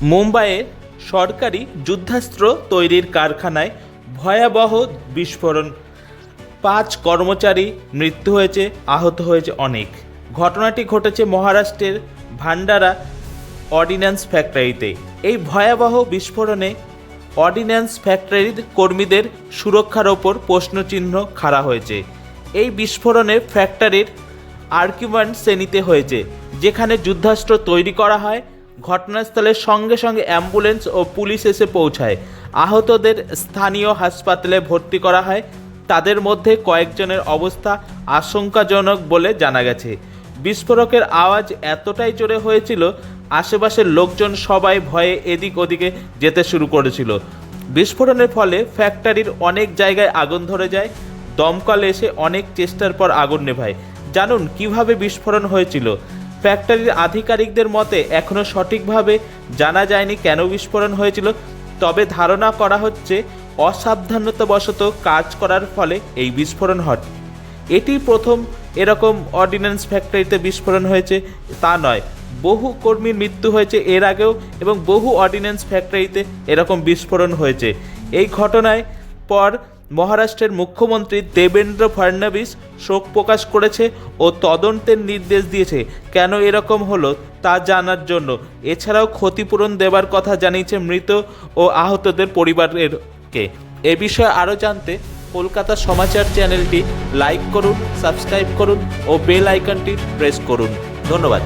মুম্বাইয়ে সরকারি যুদ্ধাস্ত্র তৈরির কারখানায় ভয়াবহ বিস্ফোরণ, 5 কর্মচারী মৃত্যু হয়েছে, আহত হয়েছে অনেক। ঘটনাটি ঘটেছে মহারাষ্ট্রের ভান্ডারা অর্ডিন্যান্স ফ্যাক্টরিতে। এই ভয়াবহ বিস্ফোরণে অর্ডিন্যান্স ফ্যাক্টরির কর্মীদের সুরক্ষার ওপর প্রশ্নচিহ্ন খাড়া হয়েছে। এই বিস্ফোরণে ফ্যাক্টরির আর্কিউমেন্ট শ্রেণীতে হয়েছে, যেখানে যুদ্ধাস্ত্র তৈরি করা হয়। ঘটনাস্থলে সঙ্গে সঙ্গে অ্যাম্বুলেন্স ও পুলিশ এসে পৌঁছায়। আহতদের স্থানীয় হাসপাতালে ভর্তি করা হয়। তাদের মধ্যে কয়েকজনের অবস্থা আশঙ্কাজনক বলে জানা গেছে। বিস্ফোরকের আওয়াজ এতটাই জোরে হয়েছিল, আশেপাশের লোকজন সবাই ভয়ে এদিক ওদিকে যেতে শুরু করেছিল। বিস্ফোরণের ফলে ফ্যাক্টরির অনেক জায়গায় আগুন ধরে যায়। দমকল এসে অনেক চেষ্টার পর আগুন নেভায়। জানুন কিভাবে বিস্ফোরণ হয়েছিল। ফ্যাক্টরির আধিকারিকদের মতে এখনও সঠিকভাবে জানা যায়নি কেন বিস্ফোরণ হয়েছিল, তবে ধারণা করা হচ্ছে অসাবধানতাবশত কাজ করার ফলে এই বিস্ফোরণ ঘটে। এটি প্রথম এরকম অর্ডিন্যান্স ফ্যাক্টরিতে বিস্ফোরণ হয়েছে তা নয়, বহু কর্মীর মৃত্যু হয়েছে এর আগেও এবং বহু অর্ডিন্যান্স ফ্যাক্টরিতে এরকম বিস্ফোরণ হয়েছে। এই ঘটনায় পর মহারাষ্ট্রের মুখ্যমন্ত্রী দেবেন্দ্র ফডনবিস শোক প্রকাশ করেছে ও তদন্তের নির্দেশ দিয়েছে কেন এরকম হলো তা জানার জন্য। এছাড়াও ক্ষতিপূরণ দেবার কথা জানিয়েছে মৃত ও আহতদের পরিবারকে। এ বিষয়ে আরও জানতে কলকাতা সমাচার চ্যানেলটি লাইক করুন, সাবস্ক্রাইব করুন ও বেল আইকনটি প্রেস করুন। ধন্যবাদ।